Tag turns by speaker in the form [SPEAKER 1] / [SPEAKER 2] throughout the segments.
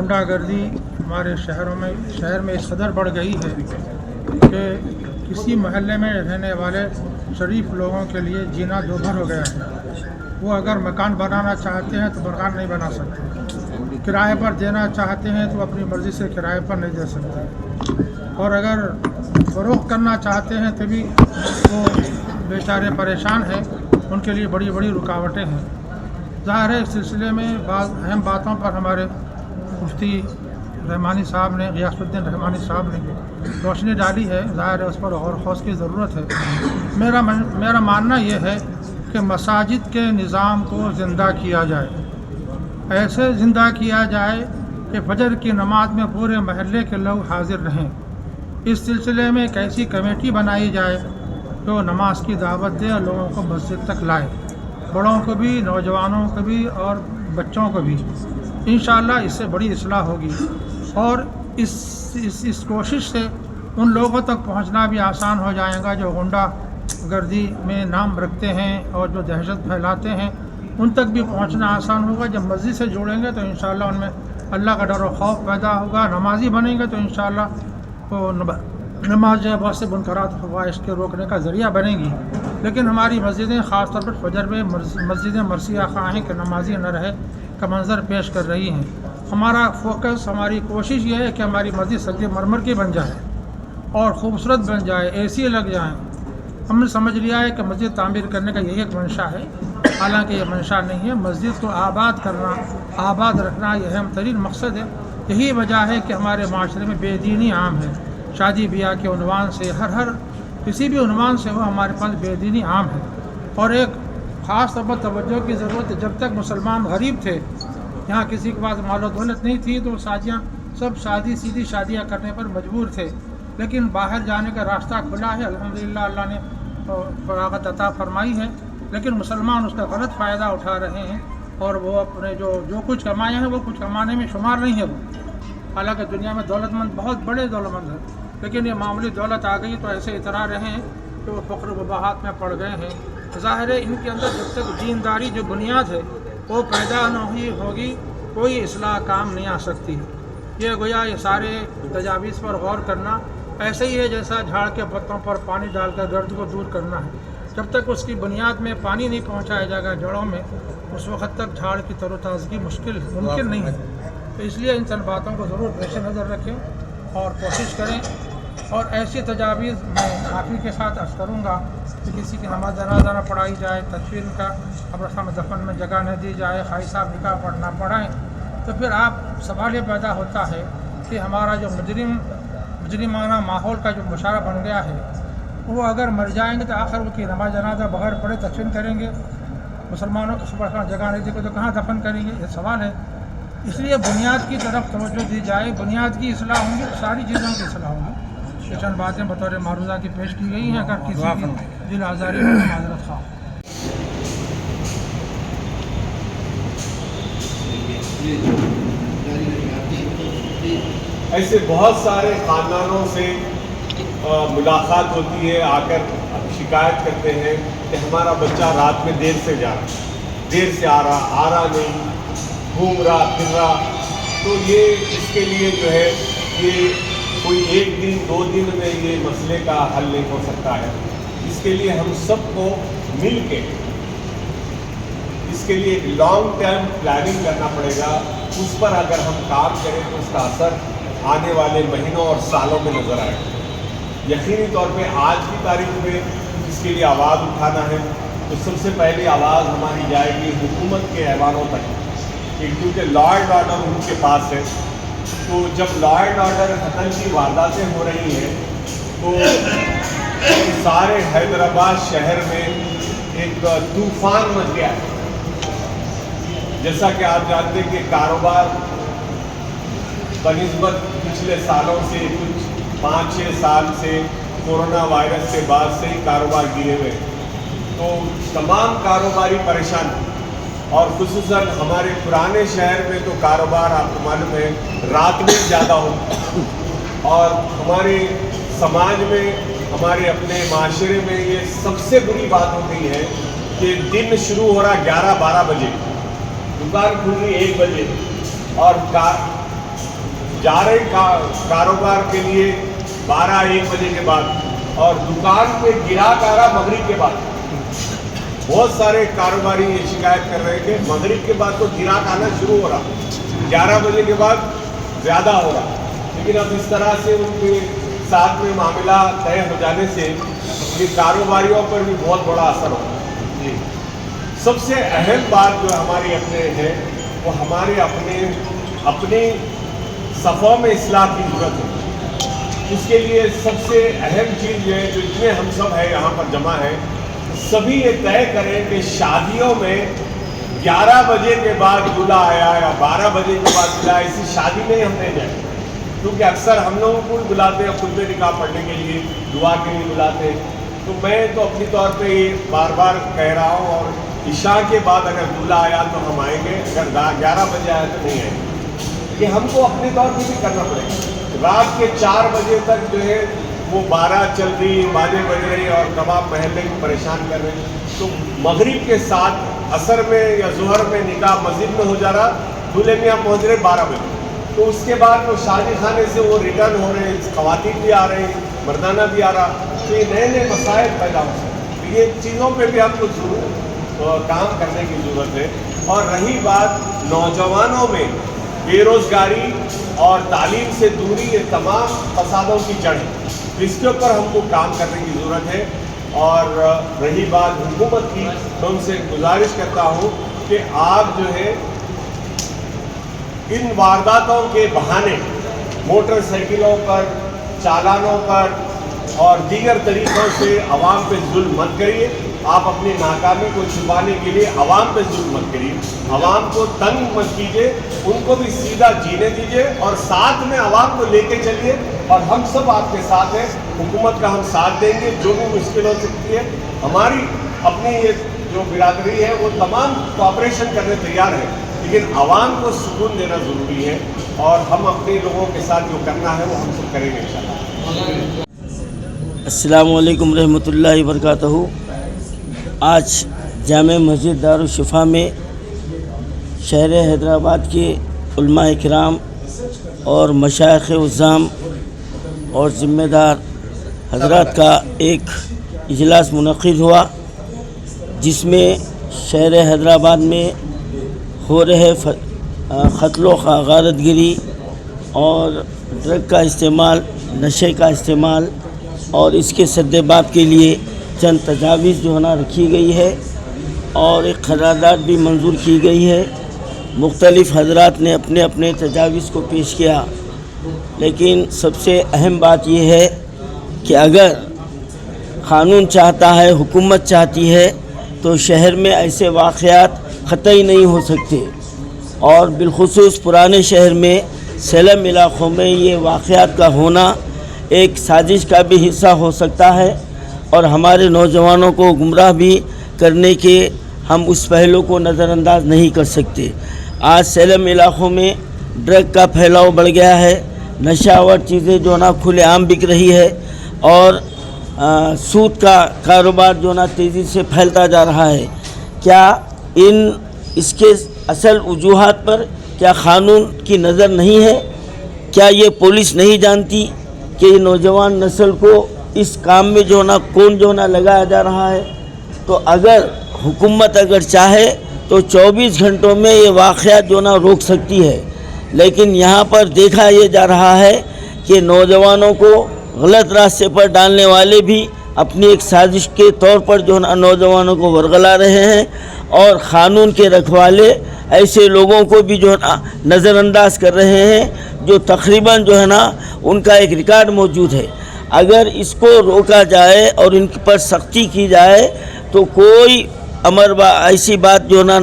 [SPEAKER 1] गुंडा गर्दी हमारे शहर में इस कदर बढ़ गई है कि किसी महल्ले में रहने वाले शरीफ लोगों के लिए जीना दूभर हो गया है। वो अगर मकान बनाना चाहते हैं तो मकान नहीं बना सकते, किराए पर देना चाहते हैं तो अपनी मर्ज़ी से किराए पर नहीं दे सकते, और अगर फ़रोख्त करना चाहते हैं तो भी वो बेचारे परेशान हैं, उनके लिए बड़ी बड़ी रुकावटें हैं। ज़ाहिर है इस सिलसिले में बाज़ अहम बातों पर हमारे मुफ्ती रहमानी साहब ने, गियासुद्दीन रहमानी साहब ने रोशनी डाली है। ज़ाहिर है उस पर और खौस की ज़रूरत है। मेरा मानना ये है कि मसाजिद के निज़ाम को ज़िंदा किया जाए, ऐसे ज़िंदा किया जाए कि फजर की नमाज में पूरे महल्ले के लोग हाजिर रहें। इस सिलसिले में एक ऐसी कमेटी बनाई जाए जो नमाज की दावत दे और लोगों को मस्जिद तक लाए, बड़ों को भी, नौजवानों को भी और बच्चों को भी। इंशाअल्लाह इससे बड़ी इस्लाह होगी और इस कोशिश से उन लोगों तक पहुंचना भी आसान हो जाएगा जो गुंडा गर्दी में नाम रखते हैं और जो दहशत फैलाते हैं, उन तक भी पहुंचना आसान होगा। जब मस्जिद से जुड़ेंगे तो इंशाअल्लाह उनमें अल्लाह का डर और खौफ पैदा होगा। नमाजी बनेंगे तो इंशाअल्लाह वो नमाज जो है बहुत से मुनकरात फ़वाहिश के रोकने का ज़रिया बनेगी। लेकिन हमारी मस्जिदें ख़ास तौर पर फजर में मस्जिदें मरसिया ख़्वाह के नमाजी न रहे का मंजर पेश कर रही हैं। हमारा फोकस, हमारी कोशिश ये है कि हमारी मस्जिद सज्जे मरमर की बन जाए और ख़ूबसूरत बन जाए, एसी लग जाएँ। हमने समझ लिया है कि मस्जिद तामीर करने का यही एक मंशा है, हालांकि ये मंशा नहीं है। मस्जिद को आबाद करना, आबाद रखना ये अहम तरीन मकसद है। यही वजह है कि हमारे माशरे में बेदीनी आम है। शादी ब्याह के उन्वान से हर किसी भी उन्वान से हो हमारे पास बेदीनी आम है। और एक ख़ास तौर पर तवज्जो की ज़रूरत है। जब तक मुसलमान गरीब थे, यहाँ किसी के पास माल दौलत नहीं थी, तो शादियाँ सब सीधी शादियाँ करने पर मजबूर थे। लेकिन बाहर जाने का रास्ता खुला है, अल्हम्दुलिल्लाह अल्लाह ने फरागत अता फरमाई है। लेकिन मुसलमान उसका गलत फ़ायदा उठा रहे हैं और वो अपने जो कुछ कमाए हैं वो कुछ कमाने में शुमार नहीं है वो। हालांकि दुनिया में दौलतमंद बहुत बड़े दौलतमंद हैं, लेकिन ये मामूली दौलत आ गई तो ऐसे इतरा रहे हैं कि वो फ़ख्र वबाहत में पड़ गए हैं। ज़ाहिर है इनके अंदर जब तक दीनदारी जो बुनियाद है वो पैदा न हुई होगी, कोई इस्लाह काम नहीं आ सकती। ये गोया ये सारे तजावीज़ पर गौर करना ऐसे ही है जैसा झाड़ के पत्तों पर पानी डालकर गर्द को दूर करना है। जब तक उसकी बुनियाद में पानी नहीं पहुंचाया जाएगा जड़ों में, उस वक्त तक झाड़ की तरोताज़गी मुमकिन नहीं है। तो इसलिए इन चंद बातों को ज़रूर पेश नज़र रखें और कोशिश करें। और ऐसी तजावीज़ मैं माफ़ी के साथ अर्ज़ करूँगा कि किसी की नमाज जनाजा न पढ़ाई जाए, तदफीन का कब्रिस्तान में दफन में जगह न दी जाए, खाई साहब निकाह पढ़ना पढ़ाएँ, तो फिर आप सवाल ये पैदा होता है कि हमारा जो मुजरिमाना माहौल का जो मुशारा बन गया है, वो अगर मर जाएंगे तो आखिर उनकी नमाज जनाजा बगैर पढ़े दफन करेंगे। मुसलमानों को कब्रिस्तान जगह नहीं देंगे तो कहाँ दफन करेंगे, ये सवाल है। इसलिए बुनियाद की तरफ तवज्जो दी जाए, बुनियाद की इस्लाह होंगी तो सारी चीज़ों की इस्लाह होगी। ये चंद बातें बतौर मारूज़ा की पेश की गई हैं। अगर किसी की दिल आज़ारी हो तो माज़रत ख़्वाह।
[SPEAKER 2] ऐसे बहुत सारे ख़ानदानों से मुलाकात होती है, आकर शिकायत करते हैं कि हमारा बच्चा रात में देर से जा रहा, देर से आ रहा नहीं, घूम रहा फिर रहा। तो ये इसके लिए जो है ये कोई एक दिन 2 दिन में ये मसले का हल नहीं हो सकता है। इसके लिए हम सबको मिल के इसके लिए एक लॉन्ग टर्म प्लानिंग करना पड़ेगा। उस पर अगर हम काम करें तो उसका असर आने वाले महीनों और सालों में नज़र आएगा। यकीनी तौर पे आज की तारीख में इसके लिए आवाज़ उठाना है तो सबसे पहली आवाज़ हमारी जाएगी हुकूमत के ऐवानों तक, क्योंकि लॉ एंड ऑर्डर उनके पास है। तो जब लॉ एंड ऑर्डर कत्ल की वारदातें हो रही हैं तो सारे हैदराबाद शहर में एक तूफ़ान मच गया है। जैसा कि आप जानते हैं कि कारोबार बनिस्बत पिछले सालों से कुछ 5-6 साल से कोरोना वायरस के बाद से ही कारोबार गिरे हुए, तो तमाम कारोबारी परेशान। और खुसूसन हमारे पुराने शहर में तो कारोबार आपको मालूम है रात में ज़्यादा होता है। और हमारे समाज में, हमारे अपने माशरे में ये सबसे बुरी बात हो गई है कि दिन शुरू हो रहा 11-12 बजे, दुकान खुल रही 1 बजे और जा रहे कारोबार के लिए 12-1 बजे के बाद और दुकान पे गिराक आ रहा मगरिब के बाद। बहुत सारे कारोबारी ये शिकायत कर रहे हैं कि मगरिब के बाद तो गिराक आना शुरू हो रहा, 11 बजे के बाद ज़्यादा हो रहा, लेकिन अब इस तरह से उनके साथ में मामला तय हो जाने से ये कारोबारियों पर भी बहुत बड़ा असर होगा। जी, सबसे अहम बात जो हमारी अपने है वो हमारे अपने सफ़ों में इस्लाह की ज़रूरत है। उसके लिए सबसे अहम चीज़ ये है, जो इतने हम सब है यहाँ पर जमा है, सभी ये तय करें कि शादियों में 11 बजे के बाद दूल्हा आया या 12 बजे के बाद दूल्हा, ऐसी शादी में हम नहीं जाए, क्योंकि अक्सर हम लोगों को बुलाते हैं खुद में निकाह पढ़ने के लिए, दुआ के लिए बुलाते हैं। तो मैं तो अपनी तौर पे ये बार बार कह रहा हूँ, और इशा के बाद अगर दूल्हा आया तो हम आएंगे, अगर 11 बजे आया तो नहीं आएंगे। ये हमको अपने तौर पे भी करना पड़ेगा। रात के 4 बजे तक जो है वो 12 चल रही, बाजे बज रही और कबाब महल्ले को परेशान कर रहे हैं। तो मगरिब के साथ असर में या ज़ोहर में निकाह मस्जिद में हो जा रहा, दूल्हे में आप पहुँच रहे 12 बजे, तो उसके बाद वो शादी खाने से वो रिटर्न हो रहे हैं, ख़वातीन भी आ रहे हैं, मर्दाना भी आ रहा, तो ये नए नए मसाइल पैदा हो सकते हैं। ये चीज़ों पे भी हमको ज़रूर काम करने की ज़रूरत है। और रही बात नौजवानों में बेरोज़गारी और तालीम से दूरी, ये तमाम फसादों की जड़ है, तो इसके ऊपर हमको काम करने की ज़रूरत है। और रही बात हुकूमत की, तो उनसे गुजारिश करता हूँ कि आप जो है इन वारदातों के बहाने मोटरसाइकिलों पर, चालानों पर और दीगर तरीक़ों से अवाम पे जुल्म मत करिए। आप अपनी नाकामी को छुपाने के लिए अवाम पे जुल्म मत करिए, अवाम को तंग मत कीजिए, उनको भी सीधा जीने दीजिए और साथ में अवाम को लेके चलिए। और हम सब आपके साथ हैं, हुकूमत का हम साथ देंगे, जो भी मुश्किल हो सकती है। हमारी अपनी ये जो बिरादरी है वो तमाम कोऑपरेशन करने तैयार है, लेकिन आवाम को सुकून देना ज़रूरी है, और हम अपने लोगों के साथ जो करना है वो हम सब करेंगे इंशाअल्लाह।
[SPEAKER 3] अस्सलामु अलैकुम रहमतुल्लाहि व बरकातहू। आज जामे मस्जिद दारुल शिफा में शहर हैदराबाद के उलमा इकराम और मशाइख उज़्ज़ाम और ज़िम्मेदार हज़रात का एक इजलास मुनक़िद हुआ, जिसमें शहर हैदराबाद में हो रहे क़त्ल व गारतगिरी और ड्रग का इस्तेमाल, नशे का इस्तेमाल और इसके सद्देबाब के लिए चंद तजावीज़ जो है ना रखी गई है और एक क़रारदाद भी मंजूर की गई है। मुख्तलिफ़ हज़रात ने अपने अपने तजावीज़ को पेश किया, लेकिन सबसे अहम बात यह है कि अगर क़ानून चाहता है, हुकूमत चाहती है, तो शहर में ऐसे वाक़यात क़तई नहीं हो सकते। और बिलख़ुसूस पुराने शहर में सेलम इलाक़ों में ये वाक़यात का होना एक साजिश का भी हिस्सा हो सकता है, और हमारे नौजवानों को गुमराह भी करने के हम उस पहलू को नज़रअंदाज नहीं कर सकते। आज सेलम इलाक़ों में ड्रग का फैलाव बढ़ गया है, नशावर चीज़ें जो ना खुलेआम बिक रही है, और सूद का कारोबार जो ना तेज़ी से फैलता जा रहा है। क्या इसके असल वजूहात पर क्या क़ानून की नज़र नहीं है? क्या ये पुलिस नहीं जानती कि ये नौजवान नस्ल को इस काम में जो ना कौन जो ना लगाया जा रहा है? तो अगर हुकूमत अगर चाहे तो 24 घंटों में ये वाक़यात जो ना रोक सकती है, लेकिन यहाँ पर देखा ये जा रहा है कि नौजवानों को गलत रास्ते पर डालने वाले भी अपनी एक साजिश के तौर पर जो ना नौजवानों को वरगला रहे हैं, और क़ानून के रखवाले ऐसे लोगों को भी जो है ना नज़रअंदाज कर रहे हैं, जो तकरीबन जो है ना उनका एक रिकॉर्ड मौजूद है। अगर इसको रोका जाए और इन पर सख्ती की जाए तो कोई ऐसी बात जो ना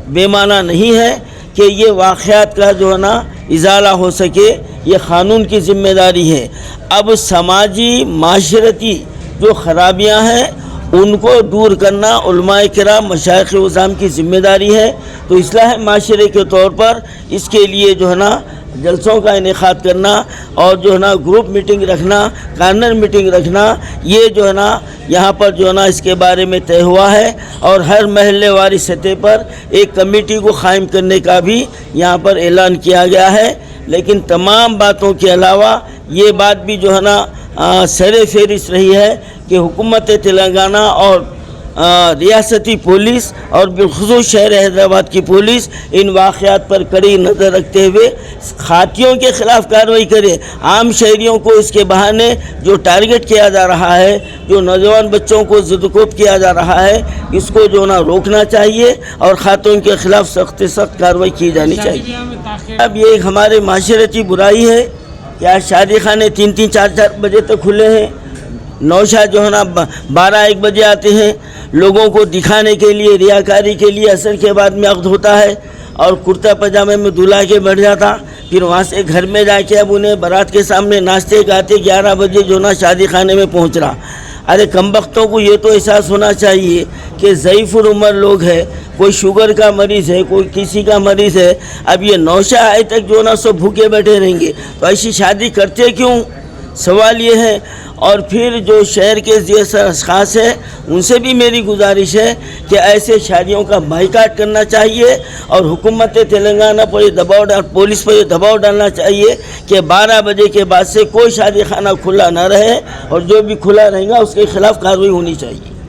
[SPEAKER 3] बेमाना नहीं है कि ये वाक़यात का जो है ना इज़ाला हो सके। ये क़ानून की ज़िम्मेदारी है। अब समाजी माशरती जो ख़राबियाँ हैं उनको दूर करना उलमाए किराम, मशाइख़ उज़्ज़ाम की ज़िम्मेदारी है। तो इस्लाह माशरे के तौर पर इसके लिए जो है ना जलसों का इनेकाद करना और जो है ना ग्रुप मीटिंग रखना, कार्नर मीटिंग रखना, ये जो है ना यहाँ पर जो है ना इसके बारे में तय हुआ है। और हर महल्ले वाली सतह पर एक कमेटी को क़ायम करने का भी यहाँ पर ऐलान किया गया है। لیکن تمام باتوں کے علاوہ یہ بات بھی جو ہے نا سر فہرست رہی ہے کہ حکومت تلنگانہ اور ریاستی پولیس اور بالخصوص شہر حیدرآباد کی پولیس ان واقعات پر کڑی نظر رکھتے ہوئے خاتیوں کے خلاف کارروائی کرے. عام شہریوں کو اس کے بہانے جو ٹارگٹ کیا جا رہا ہے, جو نوجوان بچوں کو زدوکوب کیا جا رہا ہے, اس کو جو نا روکنا چاہیے اور خاتون کے خلاف سخت سے سخت کارروائی کی جانی چاہیے. اب یہ ایک ہمارے معاشرتی برائی ہے کہ آج شادی خانے 3-3 4-4 بجے تک کھلے ہیں. نوشہ جو ہے نا 12-1 بجے آتے ہیں. لوگوں کو دکھانے کے لیے, ریاکاری کے لیے عصر کے بعد میں عقد ہوتا ہے اور کرتا پاجامے میں دلہا کے بیٹھ جاتا, پھر وہاں سے گھر میں جا کے اب انہیں بارات کے سامنے ناشتے گاتے 11 بجے جو نا شادی خانے میں پہنچ رہا. ارے کمبختوں کو یہ تو احساس ہونا چاہیے کہ ضعیف العمر لوگ ہے, کوئی شوگر کا مریض ہے, کوئی کسی کا مریض ہے, اب یہ نوشہ آئے تک جو نا سب بھوکے بیٹھے رہیں گے تو ایسی شادی کرتے کیوں؟ سوال یہ ہے. اور پھر جو شہر کے اشخاص ہیں ان سے بھی میری گزارش ہے کہ ایسے شادیوں کا بائیکاٹ کرنا چاہیے اور حکومت تلنگانہ پر یہ دباؤ پولیس پر یہ دباؤ ڈالنا چاہیے کہ 12 بجے کے بعد سے کوئی شادی خانہ کھلا نہ رہے اور جو بھی کھلا رہے گا اس کے خلاف کارروائی ہونی چاہیے.